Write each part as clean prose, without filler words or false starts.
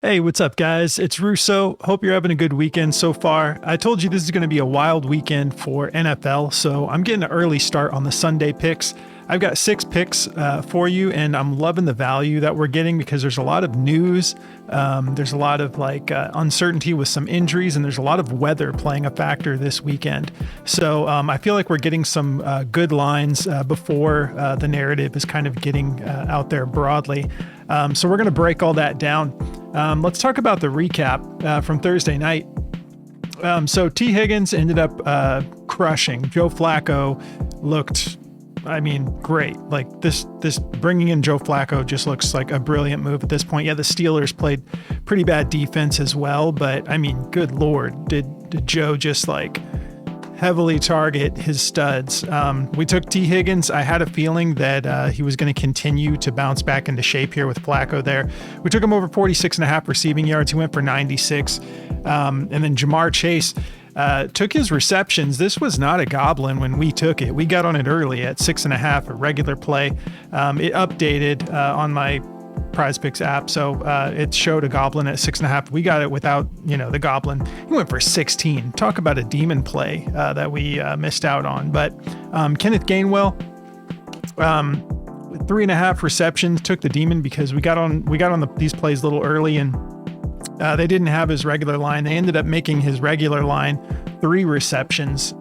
Hey, what's up, guys? It's Russo. Hope you're having a good weekend so far. I told you this is going to be a wild weekend for NFL, so I'm getting an early start on the Sunday picks. I've got 6 picks for you, and I'm loving the value that we're getting because there's a lot of news. There's a lot of uncertainty with some injuries, and there's a lot of weather playing a factor this weekend. So I feel like we're getting some good lines before the narrative is kind of getting out there broadly. So we're going to break all that down. Let's talk about the recap from Thursday night. So T. Higgins ended up crushing. Joe Flacco looked, great. Like this bringing in Joe Flacco just looks like a brilliant move at this point. Yeah, the Steelers played pretty bad defense as well, but good Lord, did Joe just heavily target his studs. We took T. Higgins. I had a feeling that he was going to continue to bounce back into shape here with Flacco there. We took him over 46.5 receiving yards. He went for 96. And then Jamar Chase took his receptions. This was not a goblin when we took it. We got on it early at 6.5, a regular play. It updated on my Prizepicks app, so it showed a goblin at 6.5. We got it without, the goblin. He went for 16. Talk about a demon play that we missed out on. But Kenneth Gainwell, with 3.5 receptions, took the demon because we got on these plays a little early, and they didn't have his regular line. They ended up making his regular line 3 receptions.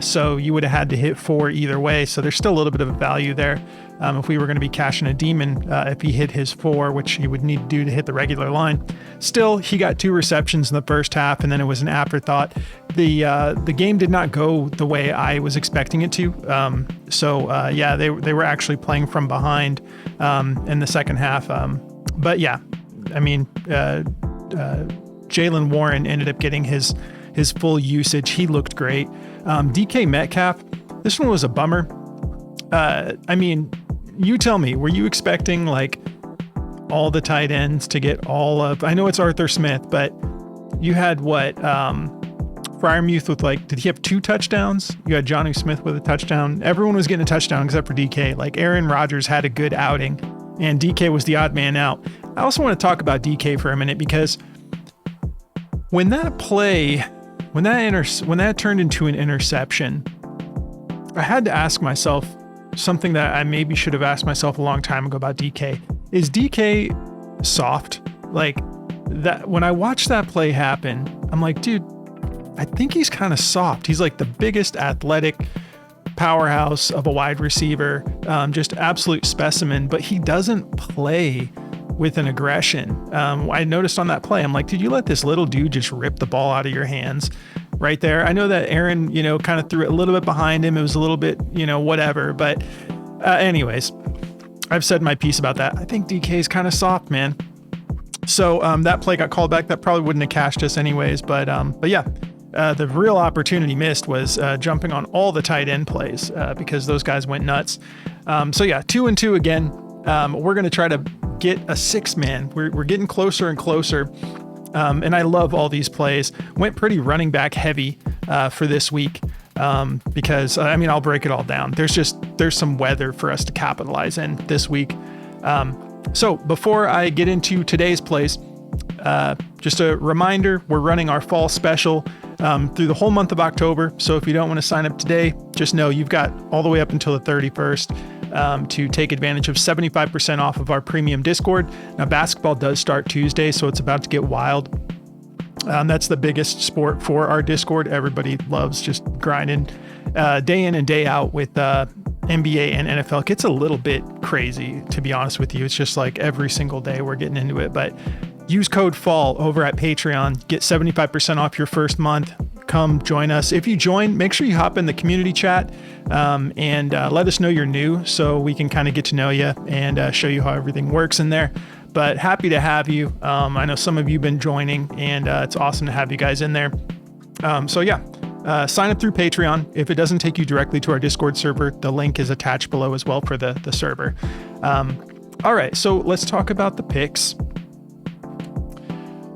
So you would have had to hit 4 either way. So there's still a little bit of a value there. If we were going to be cashing a demon, if he hit his 4, which he would need to do to hit the regular line. Still, he got 2 receptions in the first half, and then it was an afterthought. The game did not go the way I was expecting it to. They were actually playing from behind in the second half. Jaylen Warren ended up getting his full usage. He looked great. DK Metcalf, this one was a bummer. You tell me, were you expecting all the tight ends to get all of, I know it's Arthur Smith, but you had Freiermuth with did he have 2 touchdowns? You had Jonnu Smith with a touchdown. Everyone was getting a touchdown except for DK. Aaron Rodgers had a good outing and DK was the odd man out. I also want to talk about DK for a minute because when that turned into an interception, I had to ask myself something that I maybe should have asked myself a long time ago about DK. Is DK soft? That when I watched that play happen, I'm like, dude, I think he's kind of soft. He's the biggest athletic powerhouse of a wide receiver, just absolute specimen, but he doesn't play with an aggression. I noticed on that play, I'm like, did you let this little dude just rip the ball out of your hands right there? I know that Aaron, kind of threw it a little bit behind him. It was a little bit, whatever. But anyways, I've said my piece about that. I think DK is kind of soft, man. So that play got called back. That probably wouldn't have cashed us anyways. But yeah, the real opportunity missed was jumping on all the tight end plays because those guys went nuts. 2-2 again. We're going to try to get a 6-man. We're getting closer and closer. And I love all these plays. Went pretty running back heavy for this week because I'll break it all down. There's some weather for us to capitalize in this week. So before I get into today's plays, just a reminder, we're running our fall special through the whole month of October. So if you don't want to sign up today, just know you've got all the way up until the 31st. To take advantage of 75% off of our premium Discord. Now, basketball does start Tuesday, so it's about to get wild. That's the biggest sport for our Discord. Everybody loves just grinding day in and day out with NBA and NFL. It gets a little bit crazy, to be honest with you. It's just every single day we're getting into it. But use code FALL over at Patreon. Get 75% off your first month. Come join us. If you join, make sure you hop in the community chat and let us know you're new so we can kind of get to know you and show you how everything works in there. But happy to have you. I know some of you have been joining and it's awesome to have you guys in there. Sign up through Patreon. If it doesn't take you directly to our Discord server, the link is attached below as well for the server. All right, so let's talk about the picks.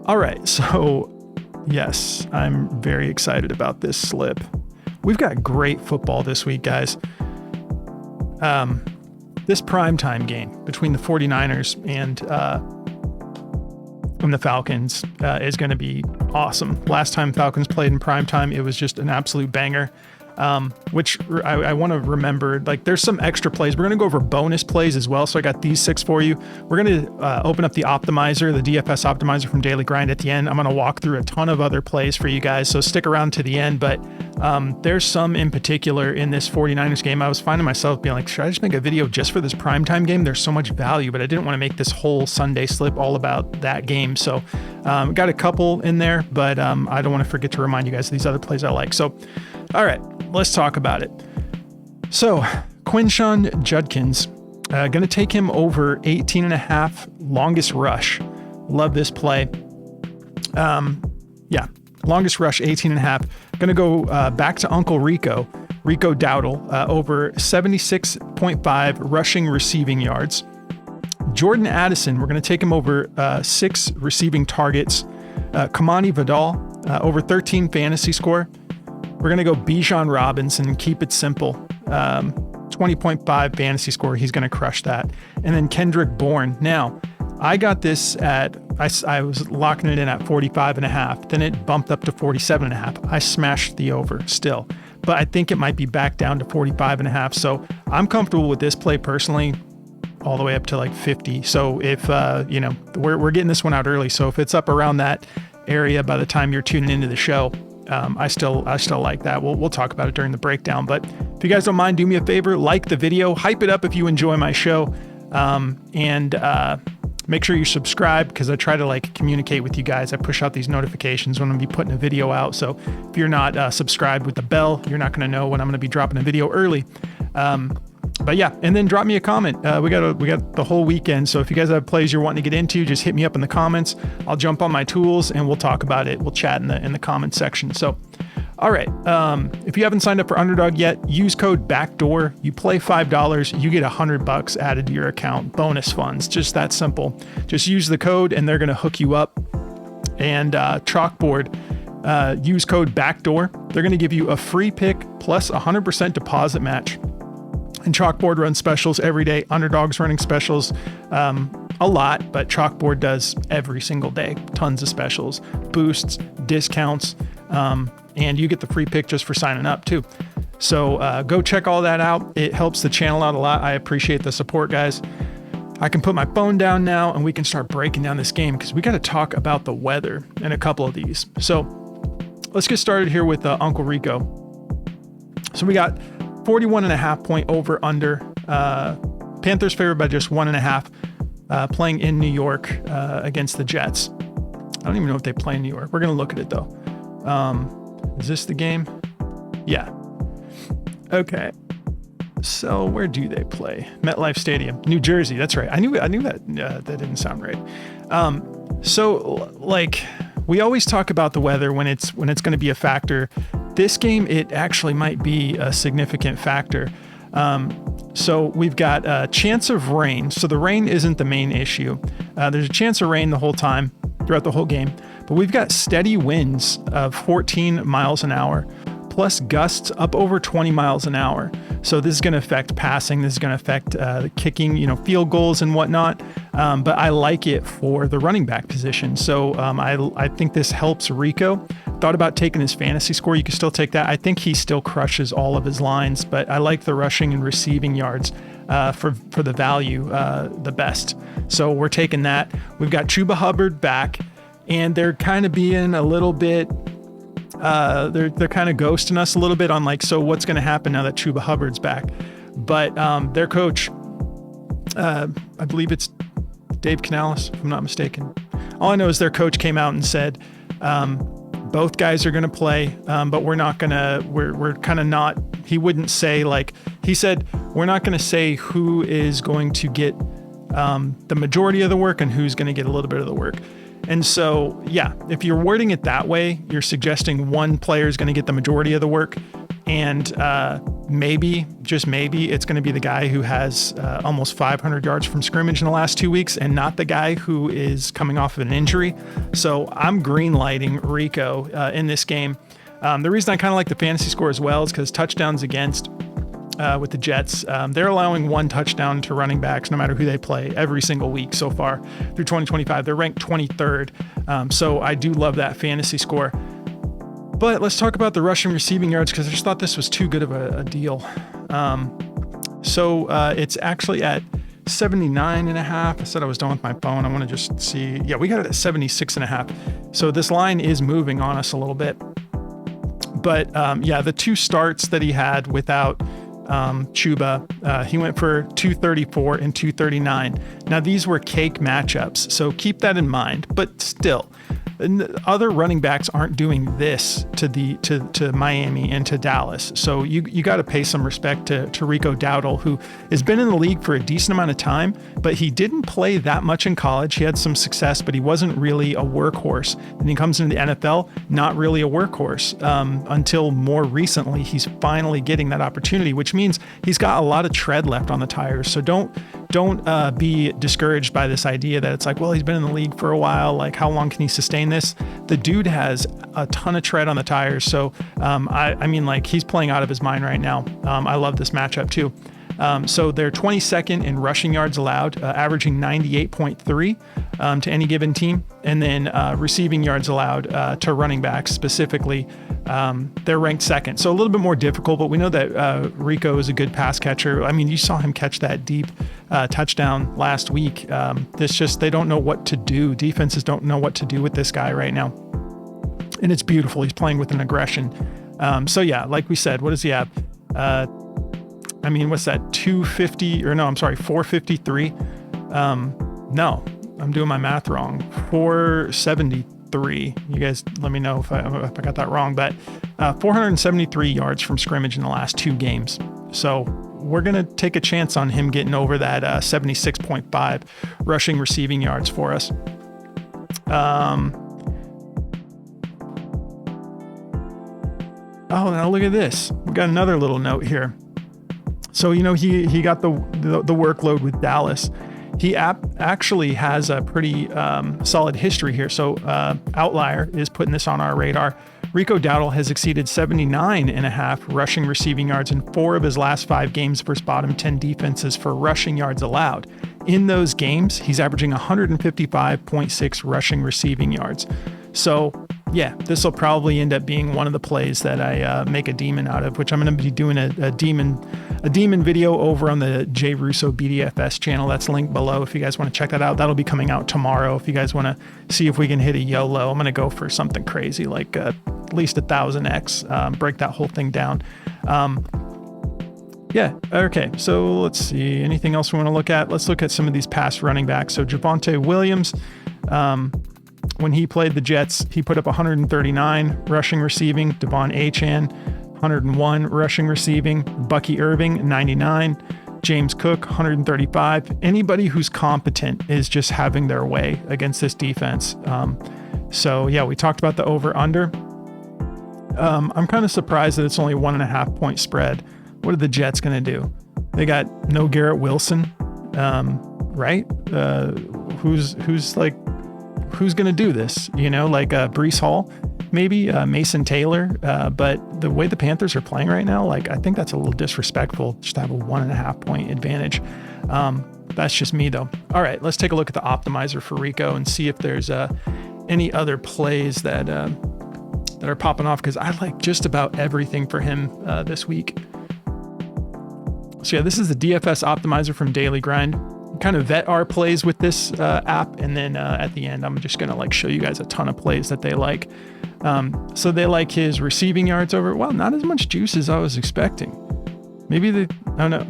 All right, so yes, I'm very excited about this slip. We've got great football this week, guys. This primetime game between the 49ers from the Falcons is going to be awesome. Last time Falcons played in primetime, it was just an absolute banger. Which I want to remember, like there's some extra plays. We're going to go over bonus plays as well. So I got these 6 for you. We're going to open up the optimizer, the DFS optimizer from Daily Grind at the end. I'm going to walk through a ton of other plays for you guys. So stick around to the end, but there's some in particular in this 49ers game. I was finding myself being like, should I just make a video just for this primetime game? There's so much value, but I didn't want to make this whole Sunday slip all about that game. So got a couple in there, but I don't want to forget to remind you guys of these other plays I like. So, all right. Let's talk about it. So Quinshon Judkins, going to take him over 18.5 longest rush. Love this play. Yeah, longest rush 18.5. Going to go back to Uncle Rico Dowdle, over 76.5 rushing receiving yards. Jordan Addison, we're going to take him over 6 receiving targets. Kimani Vidal, over 13 fantasy score. We're going to go Bijan Robinson, keep it simple. 20.5 fantasy score. He's going to crush that. And then Kendrick Bourne. Now, I got this at, I was locking it in at 45.5. Then it bumped up to 47.5. I smashed the over still, but I think it might be back down to 45.5. So I'm comfortable with this play personally, all the way up to like 50. So if, you know, we're getting this one out early. So if it's up around that area by the time you're tuning into the show, I still like that. We'll talk about it during the breakdown, but if you guys don't mind, do me a favor, like the video, hype it up if you enjoy my show, and make sure you subscribe, because I try to like communicate with you guys. I push out these notifications when I'm gonna be putting a video out. So if you're not subscribed with the bell, you're not gonna know when I'm gonna be dropping a video early. But yeah, and then drop me a comment. We got the whole weekend. So if you guys have plays you're wanting to get into, just hit me up in the comments. I'll jump on my tools and we'll talk about it. We'll chat in the comment section. So, all right. If you haven't signed up for Underdog yet, use code BACKDOOR. You play $5, you get $100 added to your account. Bonus funds, just that simple. Just use the code and they're going to hook you up. And Chalkboard, use code BACKDOOR. They're going to give you a free pick plus 100% deposit match. And Chalkboard runs specials every day. Underdog's running specials a lot, but Chalkboard does every single day. Tons of specials, boosts, discounts, and you get the free pick just for signing up too. So go check all that out. It helps the channel out a lot. I appreciate the support, guys. I can put my phone down now and we can start breaking down this game, because we got to talk about the weather in a couple of these. So let's get started here with Uncle Rico. So we got 41.5 point over under. Panthers favored by just 1.5, playing in New York against the Jets. I don't even know if they play in New York. We're going to look at it though. Is this the game? Yeah. Okay. So where do they play? MetLife Stadium, New Jersey. That's right. I knew that that didn't sound right. So like we always talk about the weather when it's going to be a factor. This game, it actually might be a significant factor. So we've got a chance of rain. So the rain isn't the main issue. There's a chance of rain the whole time throughout the whole game, but we've got steady winds of 14 miles an hour, plus gusts up over 20 miles an hour. So this is going to affect passing. This is going to affect the kicking, field goals and whatnot. But I like it for the running back position. So I think this helps Rico. Thought about taking his fantasy score. You can still take that. I think he still crushes all of his lines, but I like the rushing and receiving yards for the value the best. So we're taking that. We've got Chuba Hubbard back, and they're kind of being a little bit they're kind of ghosting us a little bit on like, so what's going to happen now that Chuba Hubbard's back? But their coach, I believe it's Dave Canales, if I'm not mistaken. All I know is their coach came out and said, both guys are going to play, but we're kind of not, he wouldn't say like, he said, we're not going to say who is going to get the majority of the work and who's going to get a little bit of the work. And so, yeah, if you're wording it that way, you're suggesting one player is going to get the majority of the work. And maybe, just maybe, it's going to be the guy who has almost 500 yards from scrimmage in the last 2 weeks and not the guy who is coming off of an injury. So I'm green lighting Rico in this game. The reason I kind of like the fantasy score as well is because touchdowns against, with the Jets. They're allowing 1 touchdown to running backs no matter who they play every single week so far through 2025. They're ranked 23rd. So I do love that fantasy score. But let's talk about the rushing receiving yards, because I just thought this was too good of a deal. So it's actually at 79.5. I said I was done with my phone. I want to just see. Yeah, we got it at 76.5. So this line is moving on us a little bit. But yeah, the 2 starts that he had without Chuba, he went for 234 and 239. Now these were cake matchups, so keep that in mind. But still, other running backs aren't doing this to Miami and to Dallas. So you got to pay some respect to Rico Dowdle, who has been in the league for a decent amount of time, but he didn't play that much in college. He had some success, but he wasn't really a workhorse. And he comes into the NFL, not really a workhorse until more recently. He's finally getting that opportunity, which means he's got a lot of tread left on the tires. So don't be discouraged by this idea that it's like, well, he's been in the league for a while. Like, how long can he sustain this? The dude has a ton of tread on the tires. So, I mean, like, he's playing out of his mind right now. I love this matchup too. So they're 22nd in rushing yards allowed, averaging 98.3 to any given team. And then receiving yards allowed to running backs specifically, they're ranked 2nd. So a little bit more difficult, but we know that Rico is a good pass catcher. I mean, you saw him catch that deep touchdown last week. They don't know what to do. Defenses don't know what to do with this guy right now. And it's beautiful. He's playing with an aggression. So yeah, like we said, what does he have? I mean, what's that? 453. No, I'm doing my math wrong. 473. You guys let me know if I got that wrong, but 473 yards from scrimmage in the last 2 games. So we're going to take a chance on him getting over that 76.5 rushing receiving yards for us. Oh, now look at this. We got another little note here. So, you know, he got the workload with Dallas. He actually has a pretty solid history here. So Outlier is putting this on our radar. Rico Dowdle has exceeded 79.5 rushing receiving yards in 4 of his last 5 games versus bottom 10 defenses for rushing yards allowed. In those games, he's averaging 155.6 rushing receiving yards. So yeah, this will probably end up being one of the plays that I make a demon out of, which I'm going to be doing a demon video over on the J Russo BDFS channel. That's linked below if you guys want to check that out. That'll be coming out tomorrow. If you guys want to see if we can hit a YOLO, I'm going to go for something crazy like at least 1,000x, break that whole thing down. Yeah. Okay. So let's see. Anything else we want to look at? Let's look at some of these past running backs. So Javonte Williams, when he played the Jets, he put up 139 rushing receiving. Devon Achane, 101 rushing receiving. Bucky Irving, 99. James Cook, 135. Anybody who's competent is just having their way against this defense. So yeah, we talked about the over/under. I'm kind of surprised that it's only 1.5 point spread. What are the Jets going to do? They got no Garrett Wilson, right? Who's going to do this? You know, like Breece Hall, maybe Mason Taylor. But the way the Panthers are playing right now, like, I think that's a little disrespectful just to have a 1.5 point advantage. That's just me though. All right, let's take a look at the optimizer for Rico and see if there's any other plays that are popping off, because I like just about everything for him this week. So yeah, this is the DFS optimizer from Daily Grind. Kind of vet our plays with this app, and then at the end I'm just gonna like show you guys a ton of plays that they like. So they like his receiving yards over, well, not as much juice as I was expecting. Maybe oh no,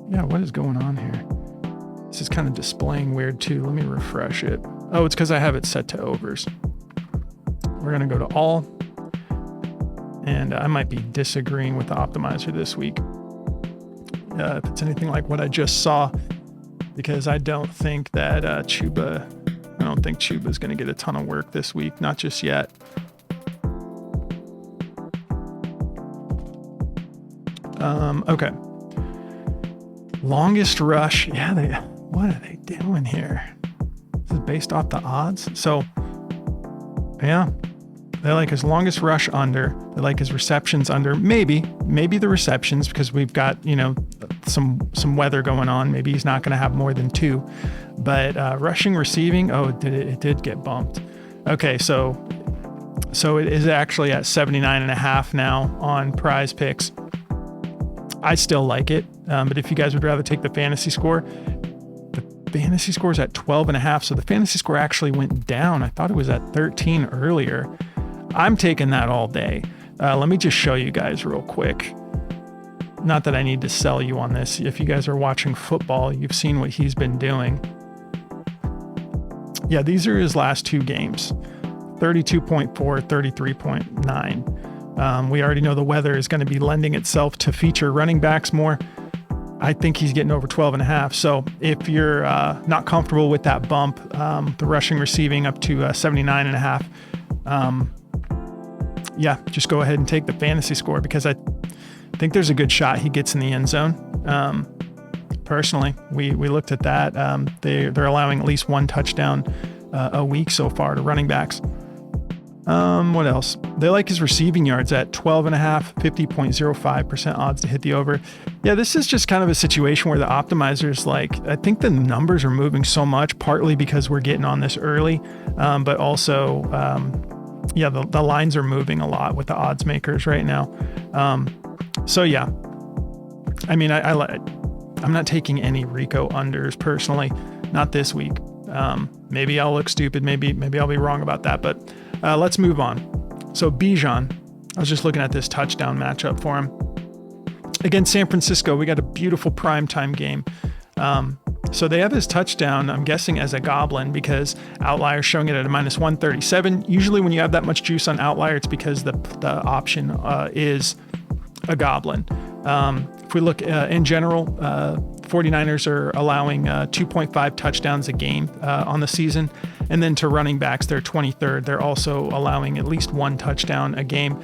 yeah, what is going on here? This is kind of displaying weird too. Let me refresh it. Oh, it's because I have it set to overs. We're gonna go to all, and I might be disagreeing with the optimizer this week if it's anything like what I just saw, because I don't think that Chuba's going to get a ton of work this week. Not just yet. Okay. Longest rush. Yeah, what are they doing here? This is based off the odds. So, yeah. They like his longest rush under. They like his receptions under. Maybe the receptions, because we've got, some weather going on. Maybe he's not going to have more than 2. But rushing, receiving, it did get bumped. Okay, so it is actually at 79.5 now on Prizepicks. I still like it, but if you guys would rather take the fantasy score is at 12.5, so the fantasy score actually went down. I thought it was at 13 earlier. I'm taking that all day. Let me just show you guys real quick. Not that I need to sell you on this. If you guys are watching football, you've seen what he's been doing. Yeah, these are his last 2 games. 32.4, 33.9. We already know the weather is going to be lending itself to feature running backs more. I think he's getting over 12.5. So if you're not comfortable with that bump, the rushing receiving up to 79.5, just go ahead and take the fantasy score, because I think there's a good shot he gets in the end zone. Personally, we looked at that. They're allowing at least 1 touchdown a week so far to running backs. What else? They like his receiving yards at 12.5, 50.05% odds to hit the over. Yeah, this is just kind of a situation where the optimizers, I think the numbers are moving so much, partly because we're getting on this early, but also, the lines are moving a lot with the odds makers right now. I'm not taking any Rico unders personally, not this week. Maybe I'll look stupid. Maybe I'll be wrong about that, but let's move on. So Bijan, I was just looking at this touchdown matchup for him. Against San Francisco, we got a beautiful primetime game. So they have his touchdown, I'm guessing, as a goblin, because Outlier is showing it at a -137. Usually when you have that much juice on Outlier, it's because the option is a goblin. If we look in general, 49ers are allowing 2.5 touchdowns a game on the season. And then to running backs, they're 23rd. They're also allowing at least 1 touchdown a game.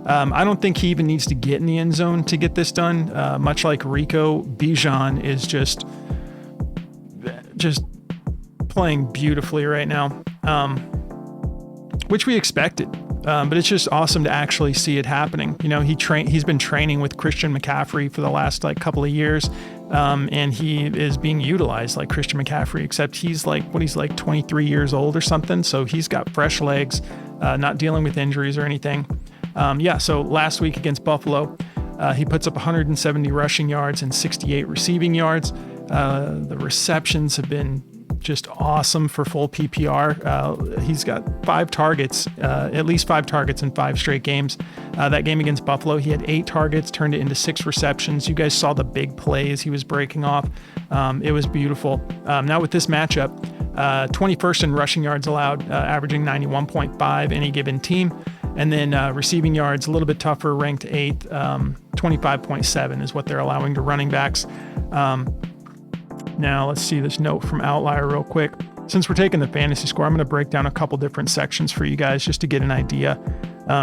I don't think he even needs to get in the end zone to get this done. Much like Rico, Bijan is just playing beautifully right now, which we expected. But it's just awesome to actually see it happening. He's been training with Christian McCaffrey for the last couple of years, and he is being utilized like Christian McCaffrey, except he's 23 years old or something. So he's got fresh legs, not dealing with injuries or anything. So last week against Buffalo, he puts up 170 rushing yards and 68 receiving yards. The receptions have been just awesome for full PPR. He's got 5 targets, at least 5 targets in 5 straight games. That game against Buffalo, he had 8 targets, turned it into 6 receptions. You guys saw the big plays he was breaking off. It was beautiful. Now with this matchup, 21st in rushing yards allowed, averaging 91.5 any given team. And then receiving yards, a little bit tougher, ranked 8th, 25.7 is what they're allowing to running backs. Now let's see this note from Outlier real quick. Since we're taking the fantasy score, I'm going to break down a couple different sections for you guys just to get an idea.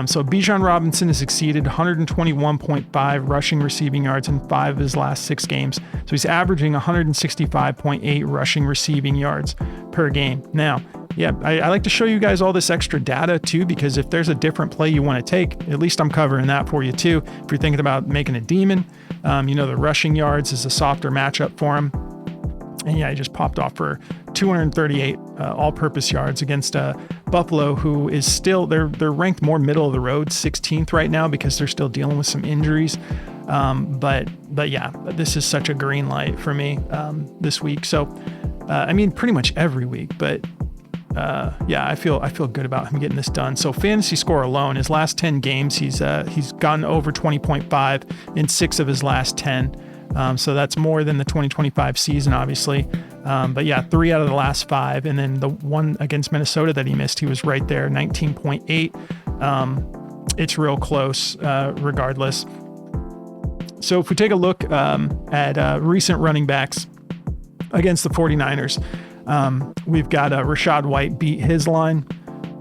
So Bijan Robinson has exceeded 121.5 rushing receiving yards in 5 of his last 6 games. So he's averaging 165.8 rushing receiving yards per game. Now, I like to show you guys all this extra data too, because if there's a different play you want to take, at least I'm covering that for you too. If you're thinking about making a demon, the rushing yards is a softer matchup for him. And he just popped off for 238 all-purpose yards against Buffalo, who is still, they're ranked more middle of the road, 16th right now, because they're still dealing with some injuries. But this is such a green light for me this week. So, pretty much every week, but I feel good about him getting this done. So fantasy score alone, his last 10 games, he's gotten over 20.5 in 6 of his last 10. So that's more than the 2025 season, obviously. 3 out of the last 5. And then the one against Minnesota that he missed, he was right there, 19.8. It's real close, regardless. So if we take a look at recent running backs against the 49ers, we've got Rachaad White beat his line.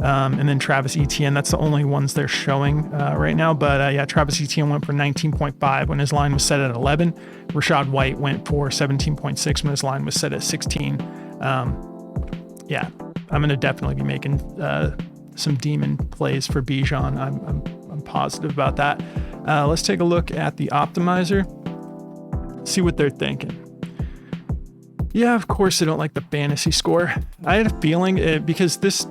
And then Travis Etienne, that's the only ones they're showing right now. But Travis Etienne went for 19.5 when his line was set at 11. Rachaad White went for 17.6 when his line was set at 16. I'm going to definitely be making some demon plays for Bijan. I'm positive about that. Let's take a look at the optimizer, see what they're thinking. Yeah, of course they don't like the fantasy score. I had a feeling because this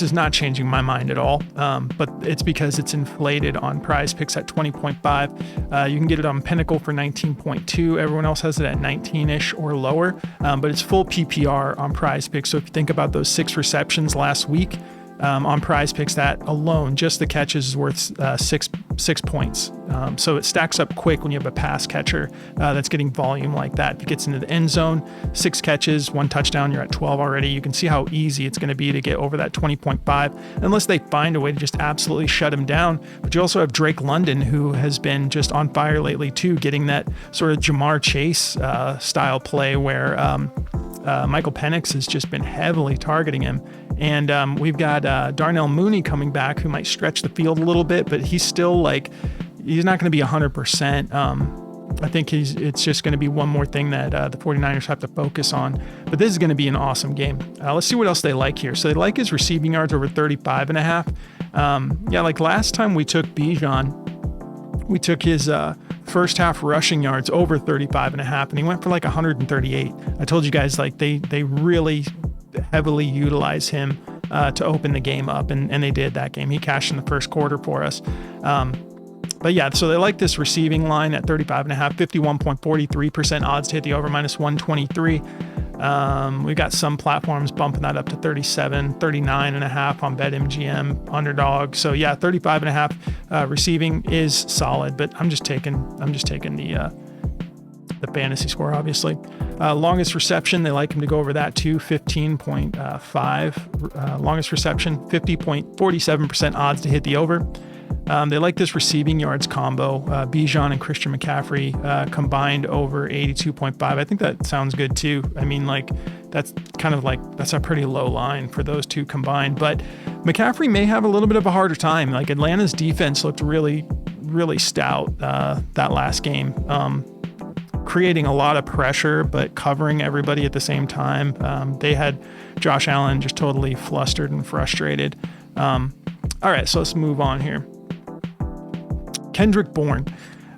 is not changing my mind at all, but it's because it's inflated on Prizepicks at 20.5. You can get it on Pinnacle for 19.2. Everyone else has it at 19-ish or lower, but it's full PPR on Prizepicks. So if you think about those 6 receptions last week, on Prizepicks, that alone, just the catches is worth 6 points. So it stacks up quick when you have a pass catcher that's getting volume like that. If it gets into the end zone, 6 catches, 1 touchdown, you're at 12 already. You can see how easy it's going to be to get over that 20.5, unless they find a way to just absolutely shut him down. But you also have Drake London, who has been just on fire lately too, getting that sort of Jamar Chase style play where Michael Penix has just been heavily targeting him. And we've got Darnell Mooney coming back, who might stretch the field a little bit, but he's still he's not going to be 100%. I think it's just going to be one more thing that the 49ers have to focus on. But this is going to be an awesome game. Let's see what else they like here. So they like his receiving yards over 35.5. Yeah, like last time we took Bijan, we took his first half rushing yards over 35.5, and he went for 138. I told you guys they really heavily utilize him to open the game up, and they did that game. He cashed in the first quarter for us. But yeah, so they like this receiving line at 35.5, 51.43% odds to hit the over, minus 123. We've got some platforms bumping that up to 37, 39.5 on BetMGM, underdog. So yeah, 35.5 receiving is solid, but I'm just taking the fantasy score, obviously. Longest reception, they like him to go over that too, 15.5. Longest reception, 50.47% odds to hit the over. They like this receiving yards combo, Bijan and Christian McCaffrey combined over 82.5. I think that sounds good too. I mean, that's that's a pretty low line for those two combined. But McCaffrey may have a little bit of a harder time. Atlanta's defense looked really, really stout that last game, creating a lot of pressure, but covering everybody at the same time. They had Josh Allen just totally flustered and frustrated. All right, so let's move on here. Kendrick Bourne.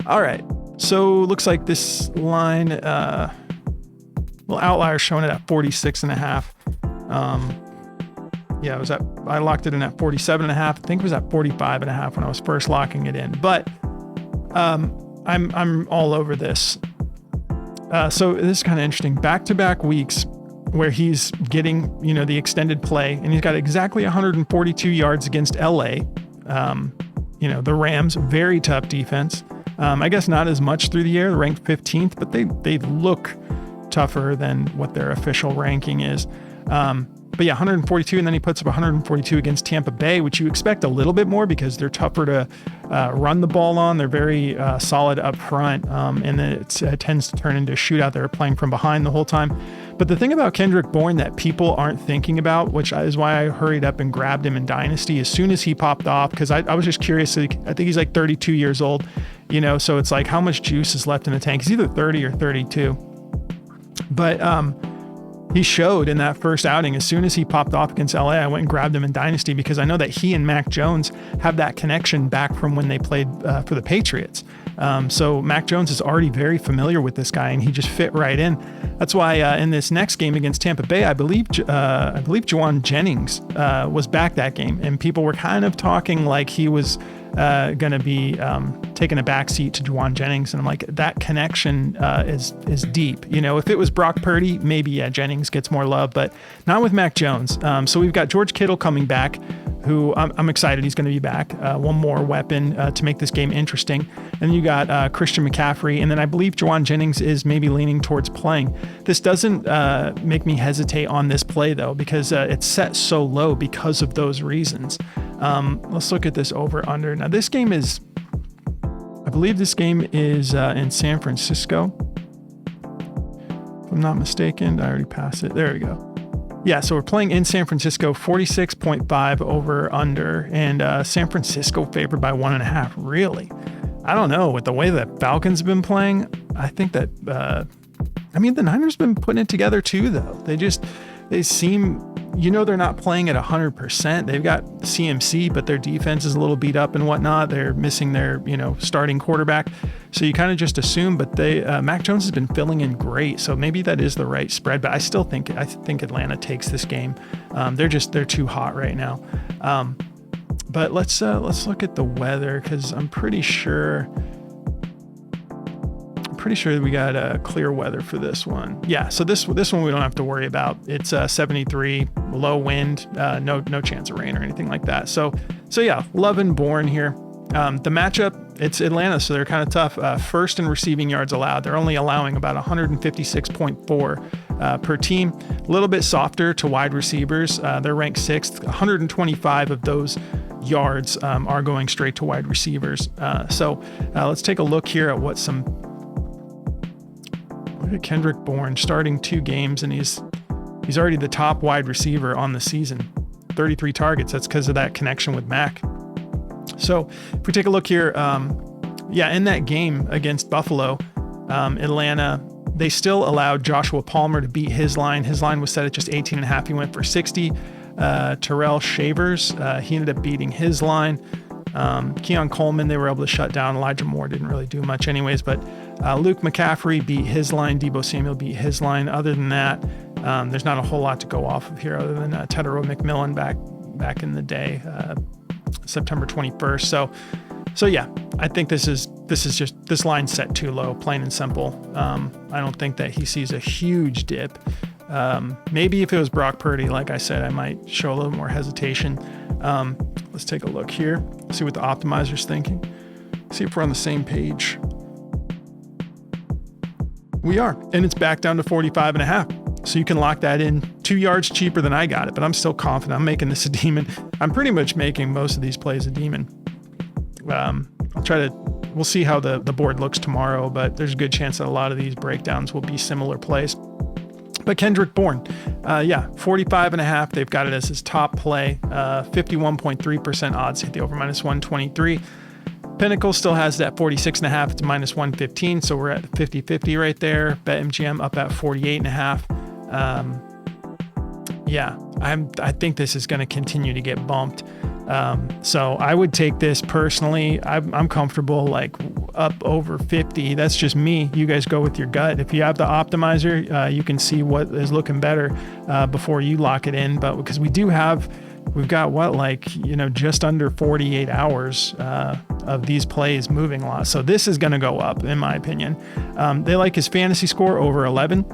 All right, so looks like this line, Outlier showing it at 46.5. Yeah, I locked it in at 47.5. I think it was at 45.5 when I was first locking it in, but I'm all over this. So this is kind of interesting. Back-to-back weeks where he's getting, the extended play, and he's got exactly 142 yards against LA. The Rams, very tough defense. I guess not as much through the air, ranked 15th, but they look tougher than what their official ranking is. But yeah, 142, and then he puts up 142 against Tampa Bay, which you expect a little bit more because they're tougher to run the ball on. They're very solid up front, and then it tends to turn into a shootout. They're playing from behind the whole time. But the thing about Kendrick Bourne that people aren't thinking about, which is why I hurried up and grabbed him in Dynasty as soon as he popped off, because I was just curious. I think he's 32 years old, so it's how much juice is left in the tank. He's either 30 or 32. But he showed in that first outing, as soon as he popped off against LA, I went and grabbed him in Dynasty because I know that he and Mac Jones have that connection back from when they played for the Patriots. So Mac Jones is already very familiar with this guy, and he just fit right in. That's why in this next game against Tampa Bay, I believe Juwan Jennings was back that game, and people were kind of talking like he was going to be taking a backseat to Juwan Jennings, and I'm like, that connection is deep. If it was Brock Purdy, maybe Jennings gets more love, but not with Mac Jones. So we've got George Kittle coming back, who I'm excited he's going to be back. One more weapon to make this game interesting. And you got Christian McCaffrey, and then I believe Juwan Jennings is maybe leaning towards playing. This doesn't make me hesitate on this play though, because it's set so low because of those reasons. Let's look at this over under. Now this game is, I believe this game is in San Francisco. If I'm not mistaken, I already passed it. There we go. Yeah, so we're playing in San Francisco, 46.5 over under, and San Francisco favored by 1.5. Really? I don't know. With the way that Falcons have been playing, I think that, the Niners been putting it together too, though. they seem, they're not playing at 100%. They've got CMC, but their defense is a little beat up and whatnot. They're missing their, starting quarterback. So you kind of just assume, but Mac Jones has been filling in great. So maybe that is the right spread, but I think Atlanta takes this game. They're too hot right now. But let's look at the weather, because I'm pretty sure we got clear weather for this one. Yeah, so this one we don't have to worry about. It's 73, low wind, no chance of rain or anything like that. So yeah, loving Bourne here. The matchup, it's Atlanta, so they're kind of tough. First in receiving yards allowed. They're only allowing about 156.4 per team. A little bit softer to wide receivers. They're ranked 6th. 125 of those yards are going straight to wide receivers. So let's take a look here at what look at Kendrick Bourne starting 2 games, and he's already the top wide receiver on the season. 33 targets. That's because of that connection with Mac. So if we take a look here, in that game against Buffalo, Atlanta, they still allowed Joshua Palmer to beat his line. His line was set at just 18.5. He went for 60. Terrell Shavers, he ended up beating his line. Keon Coleman, they were able to shut down. Elijah Moore didn't really do much anyways, but Luke McCaffrey beat his line. Debo Samuel beat his line. Other than that, there's not a whole lot to go off of here other than Tedero McMillan back in the day, September 21st. So yeah, I think this line's set too low, plain and simple. I don't think that he sees a huge dip. Maybe if it was Brock Purdy, like I said, I might show a little more hesitation. Let's take a look here, see what the optimizer's thinking, see if we're on the same page. We are, and it's back down to 45.5. So you can lock that in 2 yards cheaper than I got it, but I'm still confident I'm making this a demon. I'm pretty much making most of these plays a demon. We'll see how the board looks tomorrow, but there's a good chance that a lot of these breakdowns will be similar plays. But Kendrick Bourne, 45.5. They've got it as his top play, 51.3% odds to hit the over -123. Pinnacle still has that 46.5 to -115. So we're at 50-50 right there. BetMGM up at 48.5. I think this is going to continue to get bumped. So I would take this personally. I'm comfortable like up over 50. That's just me. You guys go with your gut. If you have the optimizer, you can see what is looking better before you lock it in. But because we've got just under 48 hours of these plays moving a lot. So this is going to go up, in my opinion. They like his fantasy score over 11.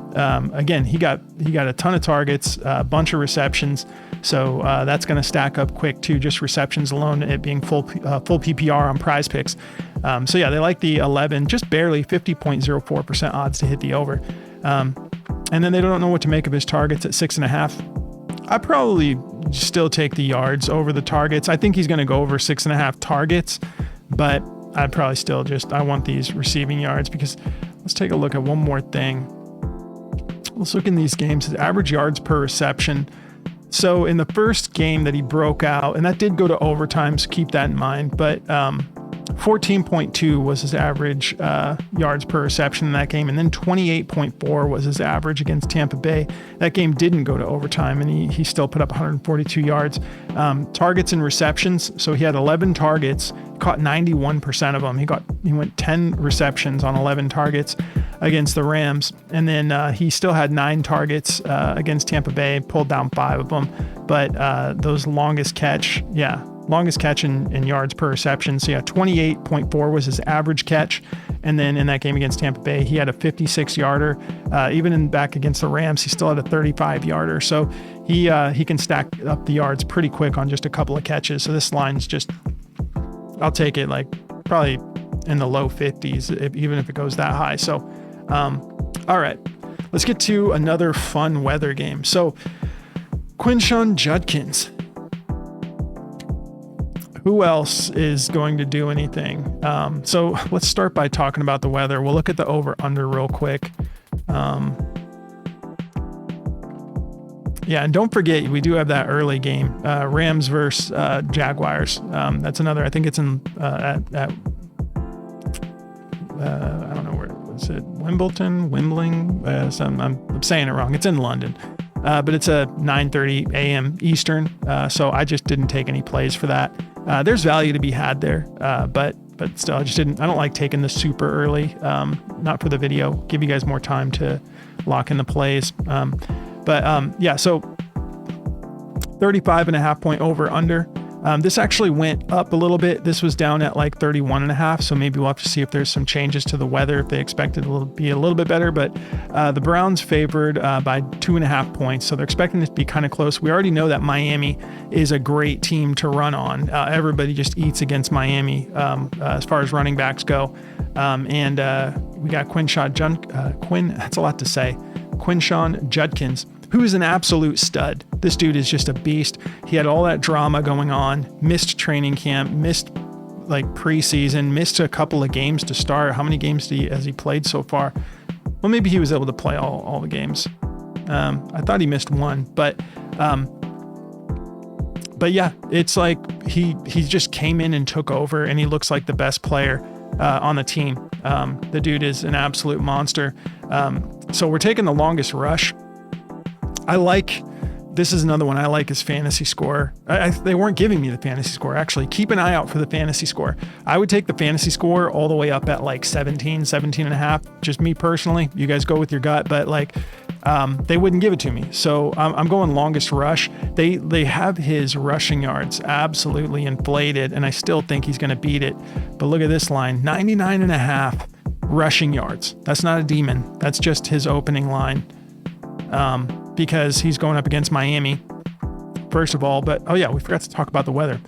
Again, he got a ton of targets, a bunch of receptions. So that's going to stack up quick too, just receptions alone, it being full PPR on Prizepicks. They like the 11, just barely 50.04% odds to hit the over. And then they don't know what to make of his targets at 6.5. I probably still take the yards over the targets. I think he's going to go over 6.5 targets, but I'd probably still I want these receiving yards, because let's take a look at one more thing. Let's look in these games, his average yards per reception. So in the first game that he broke out, and that did go to overtime, so keep that in mind, but 14.2 was his average yards per reception in that game, and then 28.4 was his average against Tampa Bay. That game didn't go to overtime, and he still put up 142 yards. Targets and receptions, so he had 11 targets, caught 91% of them. He went 10 receptions on 11 targets against the Rams, and then he still had 9 targets against Tampa Bay, pulled down 5 of them, but those longest catch in yards per reception. So 28.4 was his average catch. And then in that game against Tampa Bay, he had a 56 yarder. Even back against the Rams, he still had a 35 yarder. So he can stack up the yards pretty quick on just a couple of catches. So this line's I'll take it like probably in the low 50s, even if it goes that high. So, all right, let's get to another fun weather game. So Quinshon Judkins. Who else is going to do anything? So let's start by talking about the weather. We'll look at the over-under real quick. And don't forget, we do have that early game, Rams versus Jaguars. That's another, I think it's in I don't know where, was it Wimbledon? I'm saying it wrong. It's in London. but it's a 9:30 a.m. Eastern, so I just didn't take any plays for that. There's value to be had there, but still, I don't like taking this super early, not for the video, give you guys more time to lock in the plays. Yeah, so 35.5 point over under. This actually went up a little bit. This was down at like 31.5. So maybe we'll have to see if there's some changes to the weather, if they expect it to be a little bit better. But the Browns favored by 2.5 points. So they're expecting this to be kind of close. We already know that Miami is a great team to run on. Everybody just eats against Miami as far as running backs go. And we got that's a lot to say. Quinshon Judkins, who is an absolute stud. This dude is just a beast. He had all that drama going on, missed training camp, missed like preseason, missed a couple of games to start. How many games has he played so far? Well, maybe he was able to play all the games. I thought he missed one, but yeah, it's like he just came in and took over, and he looks like the best player on the team. The dude is an absolute monster. So we're taking the longest rush. This is another one I like is fantasy score. They weren't giving me the fantasy score. Actually, keep an eye out for the fantasy score. I would take the fantasy score all the way up at like 17 and a half. Just me personally. You guys go with your gut, but like they wouldn't give it to me. So I'm going longest rush. They have his rushing yards absolutely inflated, and I still think he's going to beat it. But look at this line, 99.5 rushing yards. That's not a demon. That's just his opening line. Because he's going up against Miami, first of all. But oh yeah, we forgot to talk about the weather.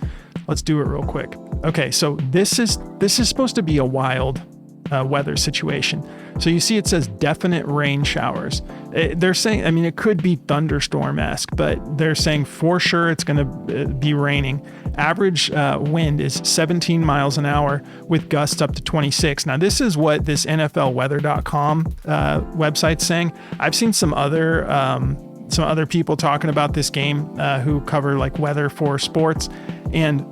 Let's do it real quick. Okay, so this is supposed to be a wild weather situation. So you see it says definite rain showers. They're saying, I mean, it could be thunderstorm-esque, but they're saying for sure it's going to be raining. Average wind is 17 miles an hour with gusts up to 26. Now, this is what this NFLweather.com website's saying. I've seen some other people talking about this game who cover like weather for sports, and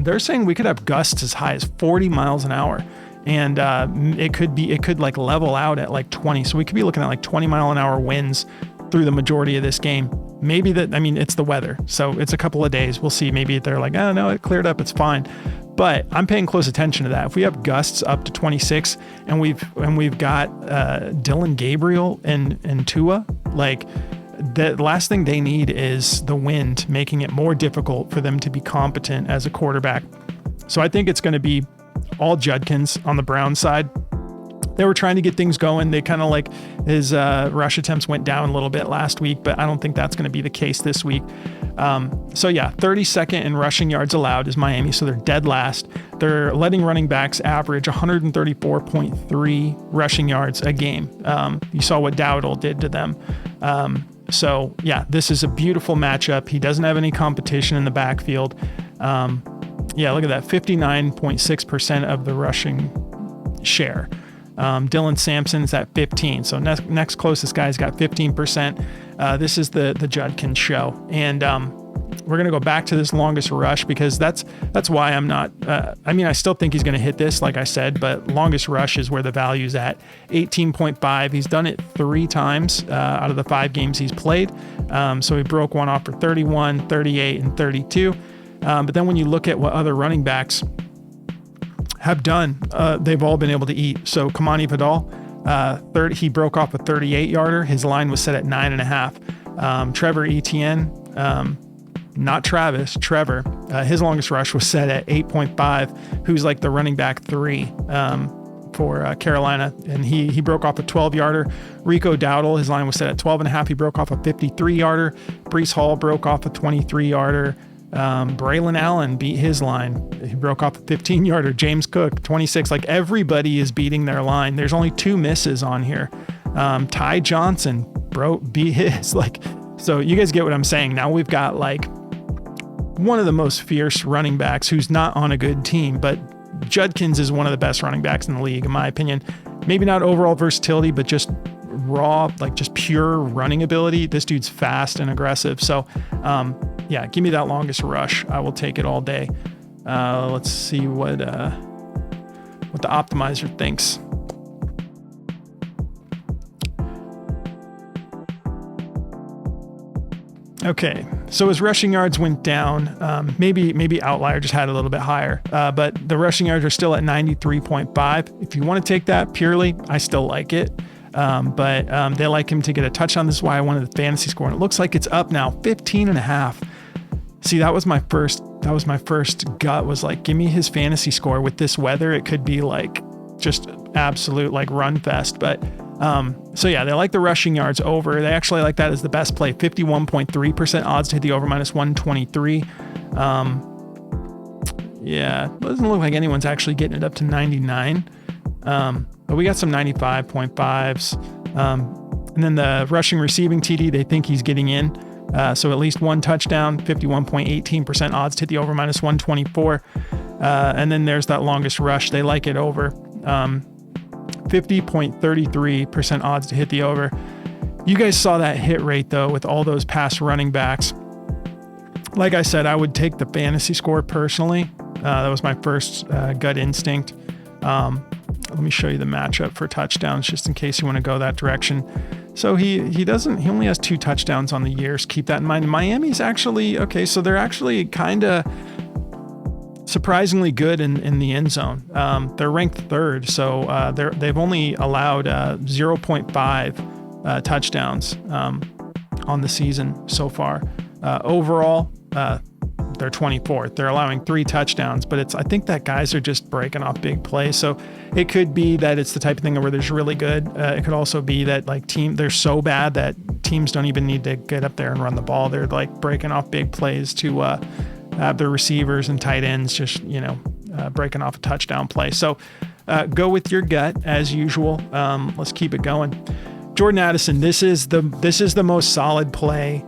they're saying we could have gusts as high as 40 miles an hour. And it could like level out at like 20. So we could be looking at like 20 mile an hour winds through the majority of this game. Maybe it's the weather. So it's a couple of days. We'll see. Maybe they're like, oh no, it cleared up. It's fine. But I'm paying close attention to that. If we have gusts up to 26 and we've got Dylan Gabriel and Tua, like the last thing they need is the wind making it more difficult for them to be competent as a quarterback. So I think it's going to be all Judkins on the Browns side. They were trying to get things going. They kind of like his rush attempts went down a little bit last week, but I don't think that's going to be the case this week. So yeah, 32nd in rushing yards allowed is Miami. So they're dead last. They're letting running backs average 134.3 rushing yards a game. You saw what Dowdle did to them. So yeah, this is a beautiful matchup. He doesn't have any competition in the backfield. Yeah, look at that, 59.6% of the rushing share. Dylan Sampson's at 15. So next closest guy's got 15%. This is the Judkins show. And we're going to go back to this longest rush because that's why I'm not, I still think he's going to hit this, like I said, but longest rush is where the value's at. 18.5. He's done it 3 times out of the 5 games he's played. So he broke one off for 31, 38, and 32. But then when you look at what other running backs have done, they've all been able to eat. So Kimani Vidal, he broke off a 38-yarder. His line was set at 9.5. Trevor Etienne, not Travis, Trevor, his longest rush was set at 8.5, who's like the running back 3 for Carolina, and he broke off a 12-yarder. Rico Dowdle, his line was set at 12.5. He broke off a 53-yarder. Breece Hall broke off a 23-yarder. Braylon Allen beat his line. He broke off a 15-yarder. James Cook, 26. Like everybody is beating their line. There's only 2 misses on here. Ty Johnson beat his. Like, so you guys get what I'm saying. Now we've got like one of the most fierce running backs who's not on a good team, but Judkins is one of the best running backs in the league, in my opinion. Maybe not overall versatility, but just raw, like just pure running ability. This dude's fast and aggressive. So, yeah, give me that longest rush. I will take it all day. Let's see what the optimizer thinks. Okay, so his rushing yards went down. Maybe Outlier just had a little bit higher, but the rushing yards are still at 93.5. If you want to take that purely, I still like it. But they like him to get a touchdown. This is why I wanted the fantasy score. And it looks like it's up now, 15.5. See, that was my first gut, was like, give me his fantasy score. With this weather, it could be like just absolute like run fest. But so yeah, they like the rushing yards over. They actually like that as the best play. 51.3% odds to hit the over, minus 123. Yeah, it doesn't look like anyone's actually getting it up to 99. But we got some 95.5s. And then the rushing receiving TD, they think he's getting in. So at least one touchdown, 51.18% odds to hit the over, minus 124. And then there's that longest rush. They like it over. 50.33% odds to hit the over. You guys saw that hit rate though with all those pass running backs. Like I said, I would take the fantasy score personally. That was my first gut instinct. Let me show you the matchup for touchdowns just in case you want to go that direction. So he only has 2 touchdowns on the year. So keep that in mind. Miami's actually, okay, so they're actually kind of surprisingly good in the end zone. They're ranked 3rd, so they've only allowed 0.5 touchdowns on the season so far. Overall, they're 24th. They're allowing 3 touchdowns, but I think that guys are just breaking off big plays. So it could be that it's the type of thing where there's really good. It could also be that like they're so bad that teams don't even need to get up there and run the ball. They're like breaking off big plays to have their receivers and tight ends just, breaking off a touchdown play. So go with your gut as usual. Let's keep it going. Jordan Addison, this is the most solid play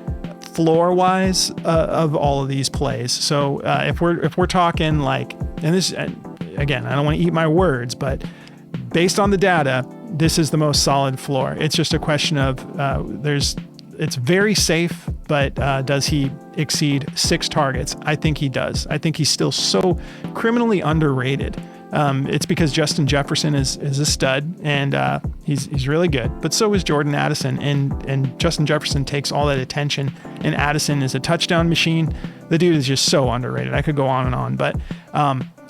floor wise of all of these plays. So if we're talking like, and this, again, I don't want to eat my words, but based on the data, this is the most solid floor. It's just a question of it's very safe, but does he exceed 6 targets? I think he does. I think he's still so criminally underrated. It's because Justin Jefferson is a stud, and he's really good, but so is Jordan Addison, and Justin Jefferson takes all that attention, and Addison is a touchdown machine. The dude is just so underrated. I could go on and on, but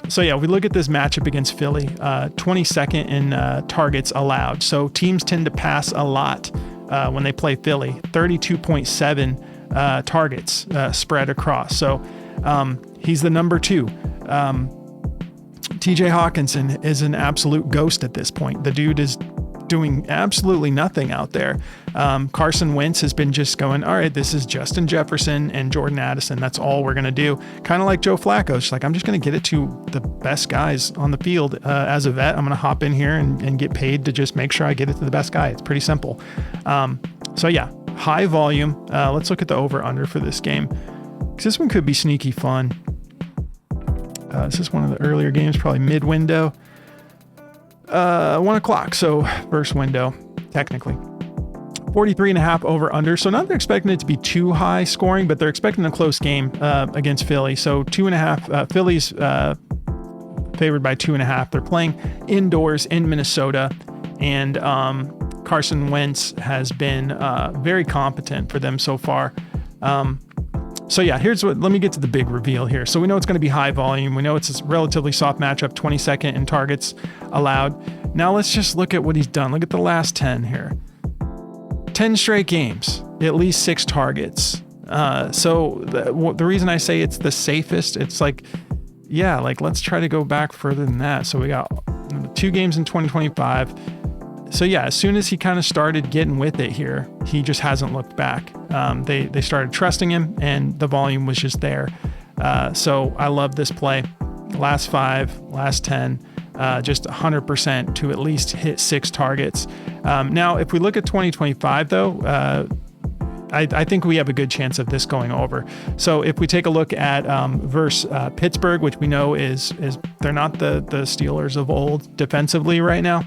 so yeah, we look at this matchup against Philly, 22nd in targets allowed. So teams tend to pass a lot when they play Philly, 32.7 targets spread across. So he's the number 2. TJ Hawkinson is an absolute ghost at this point. The dude is doing absolutely nothing out there. Carson Wentz has been just going, all right, this is Justin Jefferson and Jordan Addison. That's all we're going to do. Kind of like Joe Flacco. It's like, I'm just going to get it to the best guys on the field. As a vet, I'm going to hop in here and get paid to just make sure I get it to the best guy. It's pretty simple. So yeah, high volume. Let's look at the over-under for this game, because this one could be sneaky fun. This is one of the earlier games, probably mid-window. 1 o'clock, so first window, technically. 43.5 over-under. So not they're expecting it to be too high scoring, but they're expecting a close game against Philly. So 2.5. Philly's favored by 2.5. They're playing indoors in Minnesota, and Carson Wentz has been very competent for them so far. So yeah, let me get to the big reveal here. So we know it's going to be high volume. We know it's a relatively soft matchup, 22nd in targets allowed. Now let's just look at what he's done. Look at the last 10 here. 10 straight games, at least 6 targets. So the reason I say it's the safest, it's like, yeah, like let's try to go back further than that. So we got 2 games in 2025. So yeah, as soon as he kind of started getting with it here, he just hasn't looked back. They started trusting him, and the volume was just there. So I love this play. Last 5, last 10, just 100% to at least hit 6 targets. Now, if we look at 2025 though, I think we have a good chance of this going over. So if we take a look at versus Pittsburgh, which we know is they're not the Steelers of old defensively right now.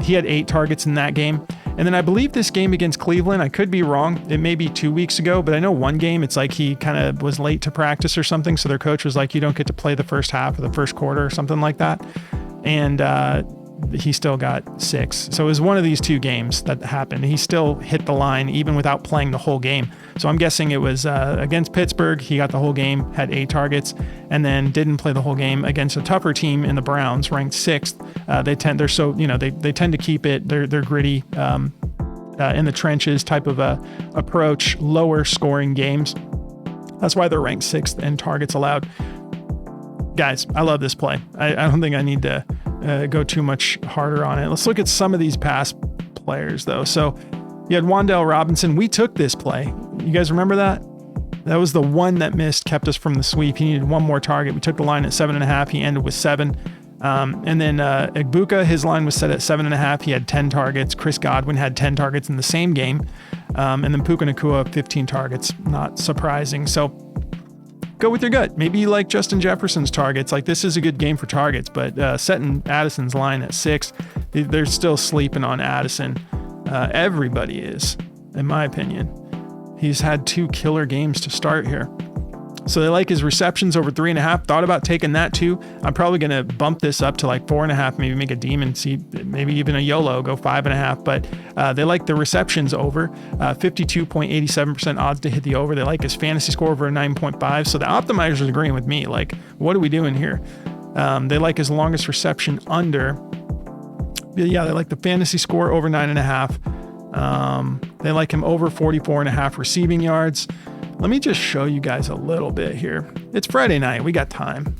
He had 8 targets in that game. And then I believe this game against Cleveland, I could be wrong. It may be 2 weeks ago, but I know one game, it's like he kind of was late to practice or something. So their coach was like, you don't get to play the first half or the first quarter or something like that. And he still got 6. So it was one of these 2 games that happened. He still hit the line even without playing the whole game. So I'm guessing it was against Pittsburgh. He got the whole game, had 8 targets, and then didn't play the whole game against a tougher team in the Browns, ranked 6th. They tend to keep it. They're gritty, in the trenches type of a approach, lower scoring games. That's why they're ranked 6th in targets allowed. Guys, I love this play. I don't think I need to go too much harder on it. Let's look at some of these past players, though. So you had Wan'Dale Robinson. We took this play. You guys remember that? That was the one that missed, kept us from the sweep. He needed one more target. We took the line at 7.5. He ended with 7. And then Egbuka, his line was set at 7.5. He had 10 targets. Chris Godwin had 10 targets in the same game. And then Puka Nacua, 15 targets. Not surprising. So go with your gut. Maybe you like Justin Jefferson's targets. Like, this is a good game for targets, but setting Addison's line at 6, they're still sleeping on Addison. Everybody is, in my opinion. He's had 2 killer games to start here. So they like his receptions over 3.5. Thought about taking that too. I'm probably going to bump this up to like 4.5, maybe make a demon, see maybe even a YOLO, go 5.5. But they like the receptions over, 52.87% odds to hit the over. They like his fantasy score over a 9.5. So the optimizers are agreeing with me. Like, what are we doing here? They like his longest reception under. Yeah, they like the fantasy score over 9.5. They like him over 44.5 receiving yards. Let me just show you guys a little bit here. It's Friday night. We got time.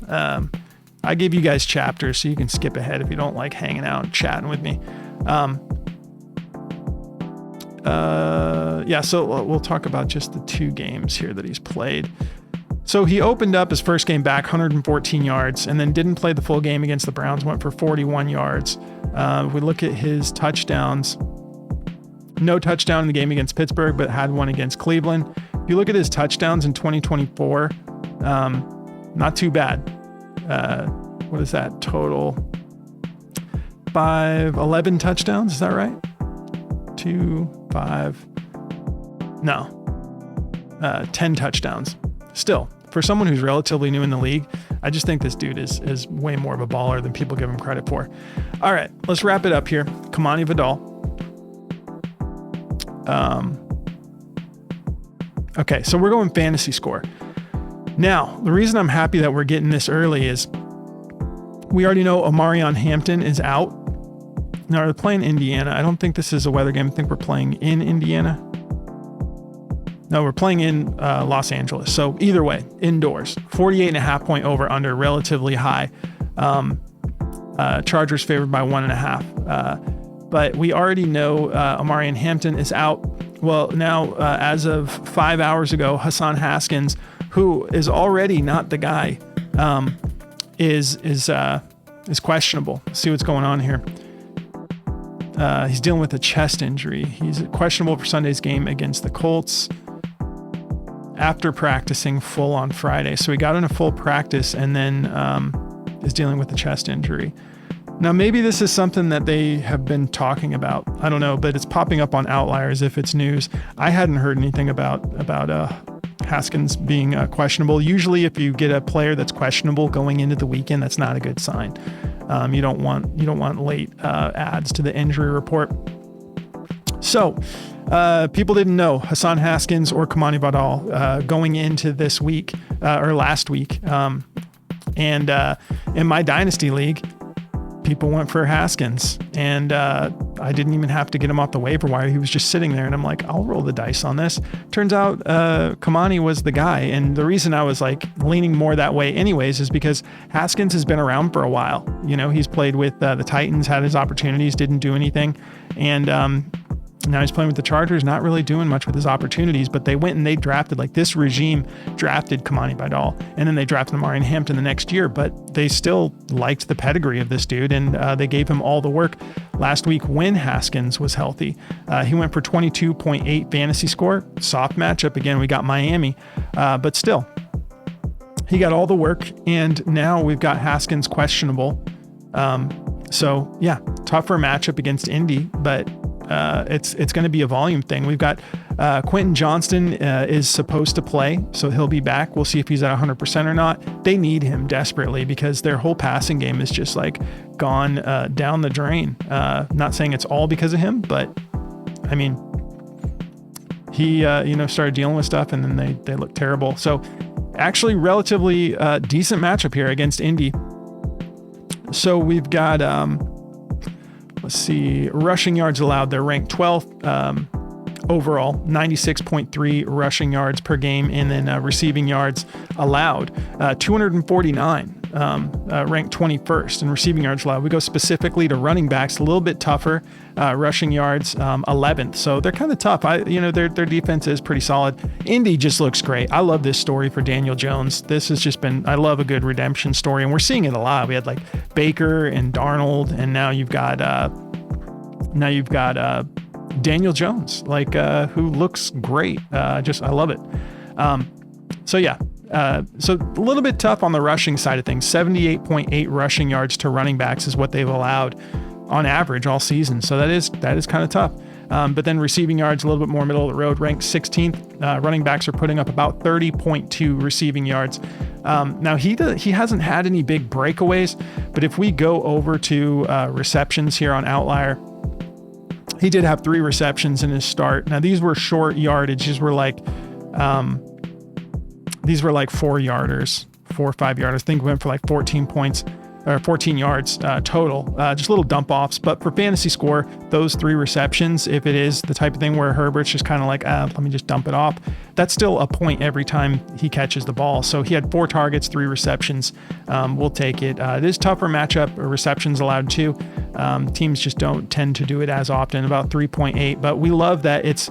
I give you guys chapters so you can skip ahead if you don't like hanging out and chatting with me. So we'll talk about just the 2 games here that he's played. So he opened up his first game back 114 yards and then didn't play the full game against the Browns, went for 41 yards. We look at his touchdowns. No touchdown in the game against Pittsburgh, but had one against Cleveland. If you look at his touchdowns in 2024, not too bad. What is that total? 11 touchdowns. Is that right? 2, 5. No. 10 touchdowns. Still, for someone who's relatively new in the league, I just think this dude is way more of a baller than people give him credit for. All right, let's wrap it up here. Kimani Vidal. Okay, so we're going fantasy score. Now, the reason I'm happy that we're getting this early is we already know Omarion Hampton is out. Now, they're playing Indiana. I don't think this is a weather game. I think we're playing in Indiana. No, we're playing in Los Angeles. So either way, indoors. 48.5 point over under, relatively high. Chargers favored by 1.5. But we already know Omarion Hampton is out. Well, now, as of 5 hours ago, Hassan Haskins, who is already not the guy, is questionable. Let's see what's going on here. He's dealing with a chest injury. He's questionable for Sunday's game against the Colts after practicing full on Friday. So he got in a full practice and then is dealing with a chest injury. Now, maybe this is something that they have been talking about. I don't know, but it's popping up on Outlier as if it's news. I hadn't heard anything about Haskins being questionable. Usually, if you get a player that's questionable going into the weekend, that's not a good sign. You don't want late adds to the injury report. So, people didn't know Hassan Haskins or Kimani Vidal going into this week or last week. And in my Dynasty League, people went for Haskins, and I didn't even have to get him off the waiver wire. He was just sitting there, and I'm like, I'll roll the dice on this. Turns out Kimani was the guy, and the reason I was like leaning more that way anyways is because Haskins has been around for a while. You know, he's played with the Titans, had his opportunities, didn't do anything, and now he's playing with the Chargers, not really doing much with his opportunities, but they went and they drafted, like this regime drafted Kimani Vidal, and then they drafted Omarion Hampton the next year, but they still liked the pedigree of this dude, and they gave him all the work last week when Haskins was healthy. He went for 22.8 fantasy score, soft matchup. Again, we got Miami, but still, he got all the work, and now we've got Haskins questionable. So yeah, tougher matchup against Indy, but it's going to be a volume thing. We've got Quentin Johnston is supposed to play, so he'll be back. We'll see if he's at 100% or not. They need him desperately because their whole passing game is just like gone down the drain. Not saying it's all because of him, but I mean, he started dealing with stuff and then they look terrible. So actually relatively decent matchup here against Indy. So we've got, let's see, rushing yards allowed. They're ranked 12th overall, 96.3 rushing yards per game. And then receiving yards allowed, 249, ranked 21st in receiving yards allowed. We go specifically to running backs, a little bit tougher, rushing yards, 11th. So they're kind of tough. Their defense is pretty solid. Indy just looks great. I love this story for Daniel Jones. This has just been, I love a good redemption story, and we're seeing it a lot. We had like Baker and Darnold, and now you've got Daniel Jones, who looks great. I love it. So a little bit tough on the rushing side of things. 78.8 rushing yards to running backs is what they've allowed on average all season. So that is kind of tough. But then receiving yards, a little bit more middle of the road, ranked 16th. Running backs are putting up about 30.2 receiving yards. Now he hasn't had any big breakaways, but if we go over to receptions here on Outlier, he did have 3 receptions in his start. Now these were short yardage. These were like 4 yarders, 4 or 5 yarders. I think went for like 14 points or 14 yards total, just little dump offs. But for fantasy score, those 3 receptions, if it is the type of thing where Herbert's just kind of like, let me just dump it off, that's still a point every time he catches the ball. So he had 4 targets, 3 receptions. We'll take it. It is tougher matchup, receptions allowed too. Teams just don't tend to do it as often, about 3.8. But we love that it's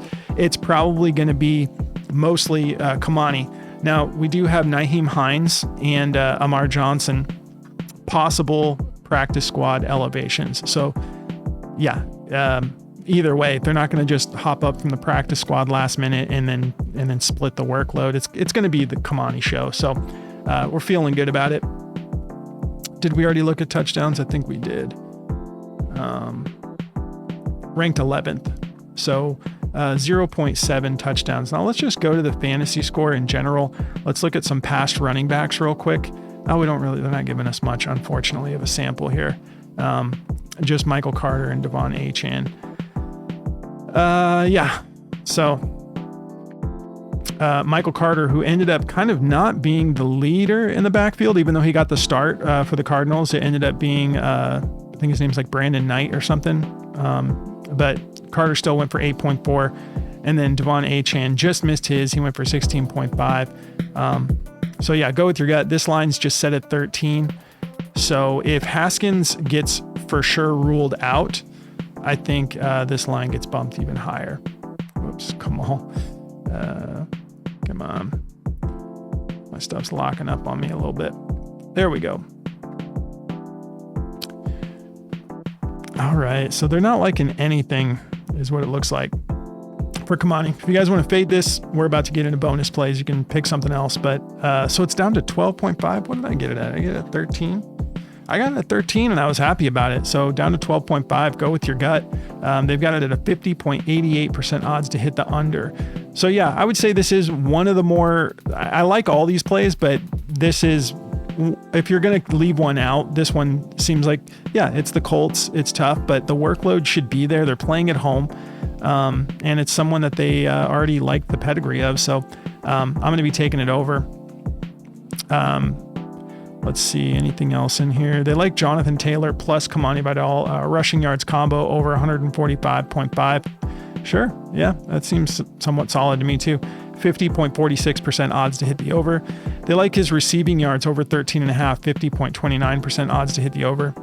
probably going to be mostly Kimani. Now, we do have Nyheim Hines and Amar Johnson, possible practice squad elevations. So, either way, they're not going to just hop up from the practice squad last minute and then split the workload. It's going to be the Kimani show. So, we're feeling good about it. Did we already look at touchdowns? I think we did. Ranked 11th. So, 0.7 touchdowns. Now let's just go to the fantasy score in general. Let's look at some past running backs real quick. They're not giving us much, unfortunately, of a sample here. Just Michael Carter and Devon Achane. So Michael Carter, who ended up kind of not being the leader in the backfield, even though he got the start for the Cardinals, it ended up being, I think his name's like Brandon Knight or something. But Carter still went for 8.4, and then Devon Achane just missed his. He went for 16.5. So go with your gut. This line's just set at 13. So if Haskins gets for sure ruled out, I think this line gets bumped even higher. Whoops, come on. My stuff's locking up on me a little bit. There we go. All right, so they're not liking anything is what it looks like for Kimani. If you guys want to fade this, we're about to get into bonus plays. You can pick something else, but so it's down to 12.5. What did I get it at? I get it at 13. I got it at 13 and I was happy about it. So down to 12.5, go with your gut. They've got it at a 50.88% odds to hit the under. So I would say this is one of the more, I like all these plays, but this is, if you're going to leave one out, this one seems like, it's the Colts. It's tough, but the workload should be there. They're playing at home. And it's someone that they already like the pedigree of. So I'm going to be taking it over. Let's see, anything else in here? They like Jonathan Taylor plus Kimani Vidal, rushing yards combo over 145.5. Sure. Yeah, that seems somewhat solid to me too. 50.46% odds to hit the over. They like his receiving yards over 13.5, 50.29% odds to hit the over.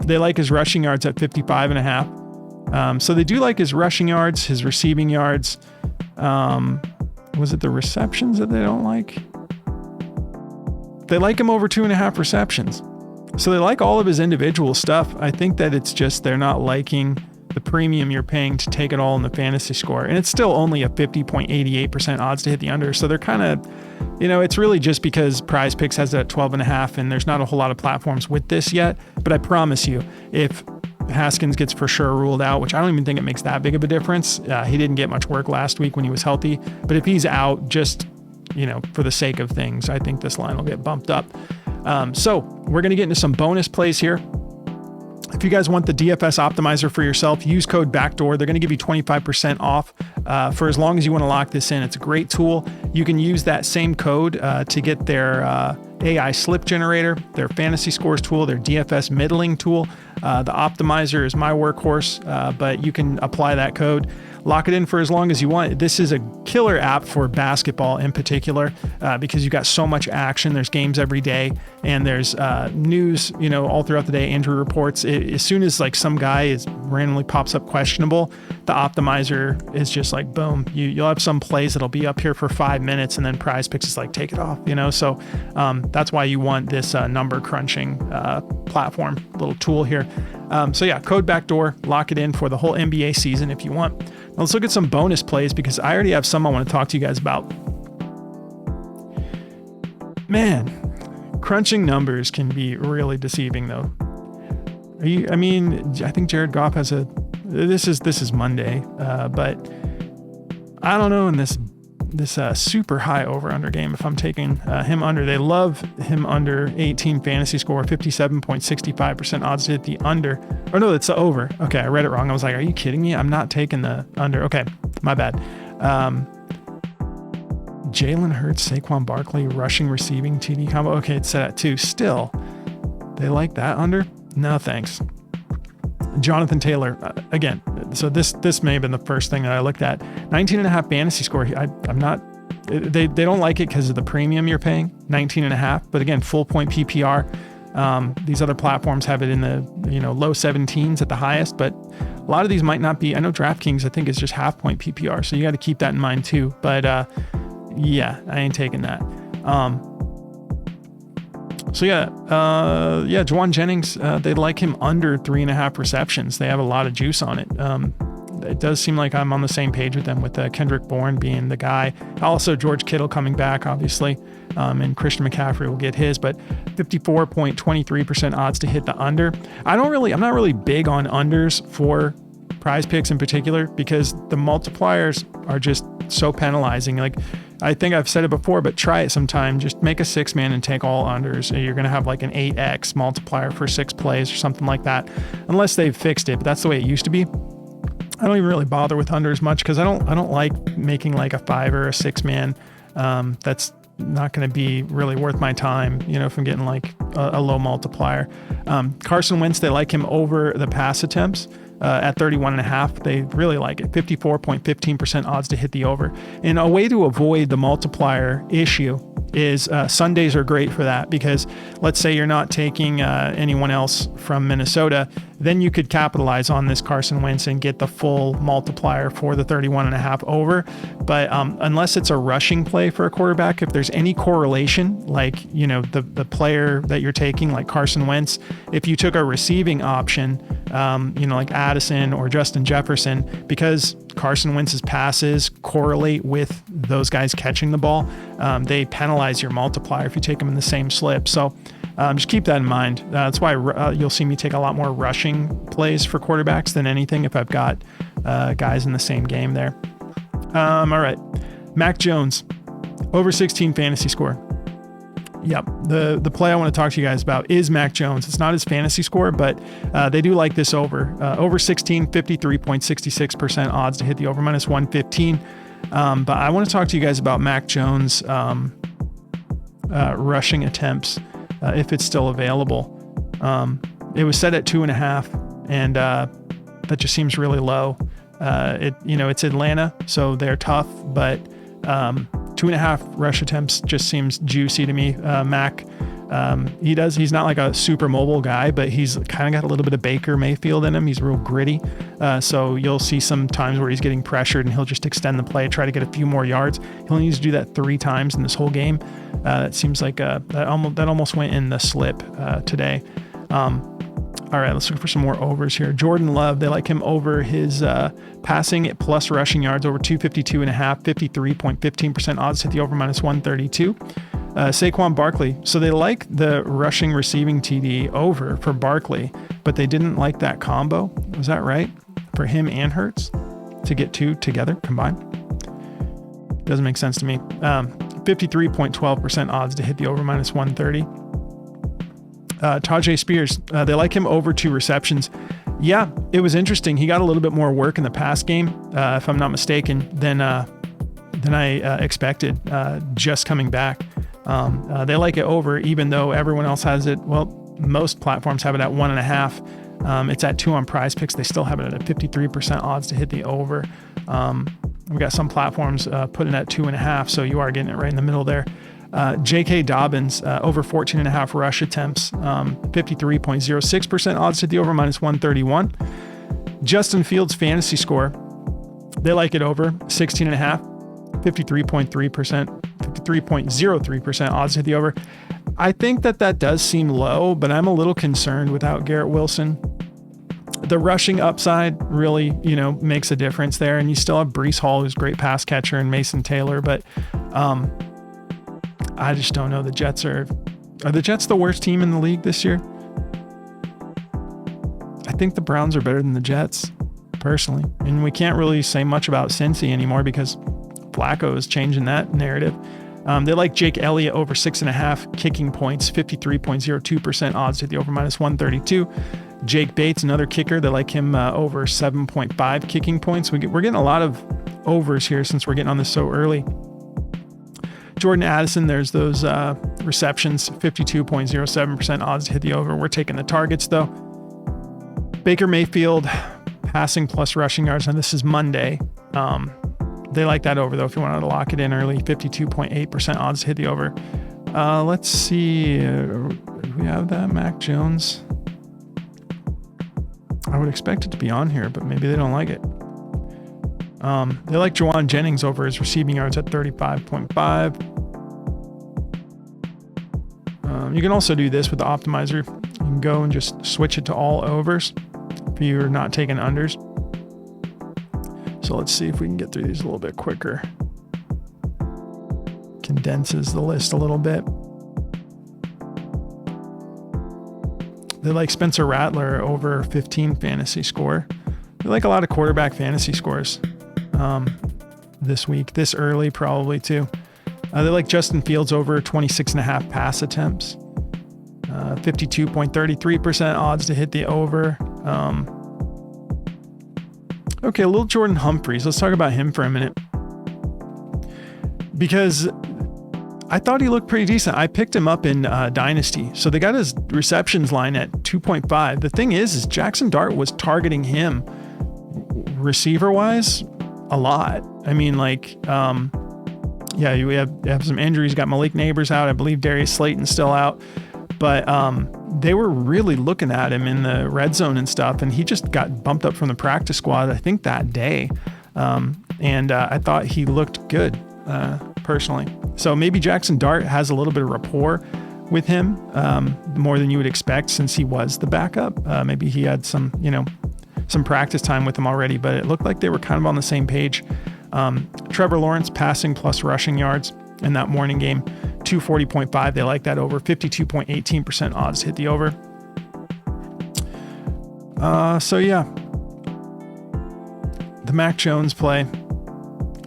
They like his rushing yards at 55.5. So they do like his rushing yards, his receiving yards. Was it the receptions that they don't like? They like him over 2.5 receptions. So they like all of his individual stuff. I think that it's just they're not liking the premium you're paying to take it all in the fantasy score. And it's still only a 50.88% odds to hit the under. So they're kind of, it's really just because Prizepicks has it at 12.5 and there's not a whole lot of platforms with this yet. But I promise you, if Haskins gets for sure ruled out, which I don't even think it makes that big of a difference. He didn't get much work last week when he was healthy, but if he's out, just, for the sake of things, I think this line will get bumped up. So we're going to get into some bonus plays here. If you guys want the DFS optimizer for yourself, use code BACKDOOR. They're going to give you 25% off for as long as you want to lock this in. It's a great tool. You can use that same code to get their AI slip generator, their fantasy scores tool, their DFS middling tool. The optimizer is my workhorse, but you can apply that code. Lock it in for as long as you want. This is a killer app for basketball in particular, because you got so much action. There's games every day, and there's news, all throughout the day, injury reports. As soon as like some guy randomly pops up questionable, the optimizer is just like, boom, you'll have some plays that'll be up here for 5 minutes, and then Prizepicks is like, take it off, So that's why you want this number crunching platform, little tool here. So yeah, code BACKDOOR, lock it in for the whole NBA season if you want. Now let's look at some bonus plays, because I already have some I want to talk to you guys about. Man, crunching numbers can be really deceiving though. I think Jared Goff has this is Monday, but I don't know in this super high over-under game if I'm taking him under. They love him under 18 fantasy score, 57.65% odds to hit the under. Or no, it's the over. Okay, I read it wrong. I was like, are you kidding me? I'm not taking the under. Okay, my bad. Jalen Hurts, Saquon Barkley, rushing, receiving, TD combo. Okay, it's set at 2. Still, they like that under? No, thanks. Jonathan Taylor, again, so this may have been the first thing that I looked at. 19.5 fantasy score. I'm not, they don't like it because of the premium you're paying, 19.5, but again, full point PPR. These other platforms have it in the, low 17s at the highest, but a lot of these might not be. I know DraftKings, I think, is just half point PPR. So you got to keep that in mind too. But, yeah, I ain't taking that. Juwan Jennings, they like him under 3.5 receptions. They have a lot of juice on it. It does seem like I'm on the same page with them, with Kendrick Bourne being the guy. Also, George Kittle coming back, obviously, and Christian McCaffrey will get his, but 54.23% odds to hit the under. I'm not really big on unders for Prizepicks in particular, because the multipliers are just so penalizing. Like, I think I've said it before, but try it sometime. Just make a 6-man and take all unders. You're going to have like an 8x multiplier for 6 plays or something like that, unless they've fixed it. But that's the way it used to be. I don't even really bother with unders much, because I don't like making like a 5 or a 6-man. That's not going to be really worth my time, if I'm getting like a low multiplier. Carson Wentz, they like him over the pass attempts. At 31.5, they really like it. 54.15% odds to hit the over. And a way to avoid the multiplier issue is Sundays are great for that, because let's say you're not taking anyone else from Minnesota, then you could capitalize on this Carson Wentz and get the full multiplier for the 31.5 over. But unless it's a rushing play for a quarterback, if there's any correlation, like, the player that you're taking, like Carson Wentz, if you took a receiving option, like Addison or Justin Jefferson, because Carson Wentz's passes correlate with those guys catching the ball, they penalize your multiplier if you take them in the same slip. So just keep that in mind. That's why you'll see me take a lot more rushing plays for quarterbacks than anything if I've got guys in the same game there. All right. Mac Jones, over 16 fantasy score. Yep. The play I want to talk to you guys about is Mac Jones. It's not his fantasy score, but they do like this over. Over 16, 53.66% odds to hit the over, minus 115. But I want to talk to you guys about Mac Jones rushing attempts, if it's still available. It was set at 2.5, and that just seems really low. It's Atlanta, so they're tough, but 2.5 rush attempts just seems juicy to me. Mac, he's not like a super mobile guy, but he's kind of got a little bit of Baker Mayfield in him. He's real gritty. So you'll see some times where he's getting pressured and he'll just extend the play, try to get a few more yards. He'll need to do that 3 times in this whole game. It seems like that almost went in the slip today. All right, let's look for some more overs here. Jordan Love, they like him over his passing at plus rushing yards, over 252.5, 53.15% odds, hit the over, minus 132. Saquon Barkley. So they like the rushing receiving TD over for Barkley, but they didn't like that combo. Was that right? For him and Hurts to get two together combined? Doesn't make sense to me. 53.12% odds to hit the over minus 130. Tajay Spears, they like him over 2 receptions. Yeah, it was interesting. He got a little bit more work in the pass game, if I'm not mistaken, than I expected, just coming back. They like it over, even though everyone else has it. Well, most platforms have it at 1.5. It's at 2 on Prizepicks. They still have it at a 53% odds to hit the over. We've got some platforms putting it at 2.5, so you are getting it right in the middle there. J.K. Dobbins, over 14.5 rush attempts, 53.06% odds to the over minus 131. Justin Fields' fantasy score, they like it over 16.5, 53.03% odds to the over. I think that does seem low, but I'm a little concerned without Garrett Wilson. The rushing upside really, makes a difference there. And you still have Breece Hall, who's a great pass catcher, and Mason Taylor. But I just don't know. The Jets are the Jets the worst team in the league this year? I think the Browns are better than the Jets, personally. And we can't really say much about Cincy anymore because Flacco is changing that narrative. They like Jake Elliott over 6.5 kicking points, 53.02% odds to the over minus 132. Jake Bates, another kicker, they like him over 7.5 kicking points. We're getting a lot of overs here since we're getting on this so early. Jordan Addison, there's those receptions, 52.07% odds to hit the over. We're taking the targets though. Baker Mayfield, passing plus rushing yards, and this is Monday. They like that over though if you wanted to lock it in early, 52.8% odds to hit the over. Let's see, we have that Mac Jones. I would expect it to be on here, but maybe they don't like it. They like Jawan Jennings over his receiving yards at 35.5. You can also do this with the optimizer. You can go and just switch it to all overs if you're not taking unders. So let's see if we can get through these a little bit quicker. Condenses the list a little bit. They like Spencer Rattler over 15 fantasy score. They like a lot of quarterback fantasy scores this week, this early probably too. They like Justin Fields over 26.5 pass attempts, 52.33% odds to hit the over. Okay, a little Jordan Humphries. Let's talk about him for a minute because I thought he looked pretty decent. I picked him up in Dynasty. So they got his receptions line at 2.5. The thing is Jackson Dart was targeting him receiver-wise a lot. I mean, you have some injuries. You got Malik Neighbors out. I believe Darius Slayton's still out. But they were really looking at him in the red zone and stuff. And he just got bumped up from the practice squad, I think, that day. I thought he looked good, personally. So maybe Jackson Dart has a little bit of rapport with him, more than you would expect since he was the backup. Maybe he had some practice time with him already, but it looked like they were kind of on the same page. Trevor Lawrence passing plus rushing yards in that morning game, 240.5. They like that over, 52.18% odds to hit the over. The Mac Jones play,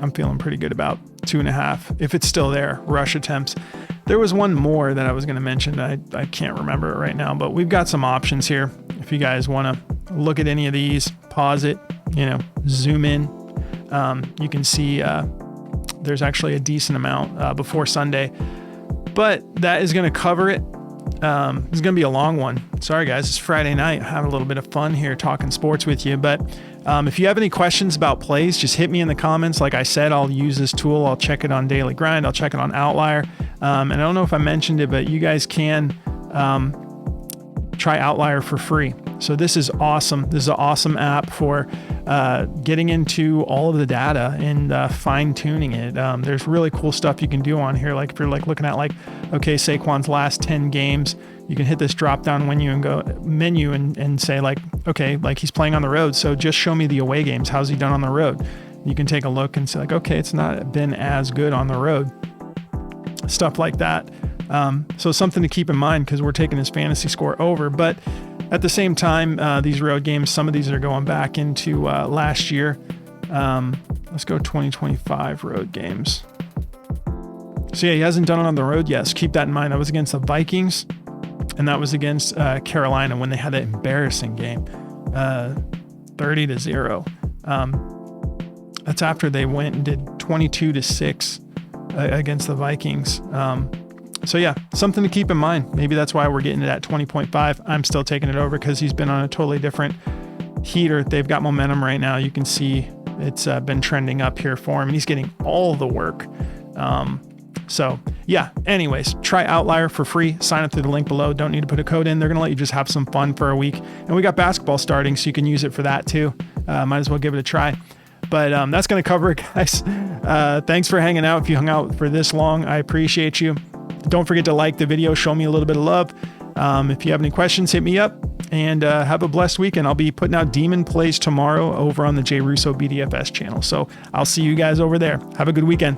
I'm feeling pretty good about 2.5. If it's still there, rush attempts. There was one more that I was going to mention. I can't remember it right now, but we've got some options here. If you guys want to look at any of these, pause it, zoom in. You can see there's actually a decent amount before Sunday, but that is going to cover it. It's going to be a long one. Sorry guys, it's Friday night. Having a little bit of fun here talking sports with you, but if you have any questions about plays, just hit me in the comments. Like I said, I'll use this tool. I'll check it on Daily Grind. I'll check it on Outlier. And I don't know if I mentioned it, but you guys can try Outlier for free. So this is awesome. This is an awesome app for getting into all of the data and fine tuning it. There's really cool stuff you can do on here. Like if you're looking at Saquon's last 10 games, you can hit this drop down menu and say okay, he's playing on the road. So just show me the away games. How's he done on the road? You can take a look and say okay, it's not been as good on the road. stuff like that. So something to keep in mind because we're taking his fantasy score over. But at the same time, these road games, some of these are going back into last year. Let's go 2025 road games. So yeah, he hasn't done it on the road yet. So keep that in mind. That was against the Vikings, and that was against Carolina when they had that embarrassing game, 30-0. That's after they went and did 22-6 against the Vikings. So yeah, something to keep in mind. Maybe that's why we're getting it at 20.5. I'm still taking it over because he's been on a totally different heater. They've got momentum right now. You can see it's been trending up here for him, and he's getting all the work. So yeah, anyways, try Outlier for free. Sign up through the link below. Don't need to put a code in. They're going to let you just have some fun for a week. And we got basketball starting, so you can use it for that too. Might as well give it a try. But that's going to cover it, guys. Thanks for hanging out. If you hung out for this long, I appreciate you. Don't forget to like the video. Show me a little bit of love. If you have any questions, hit me up. And have a blessed weekend. I'll be putting out Demon Plays tomorrow over on the J Russo BDFS channel. So I'll see you guys over there. Have a good weekend.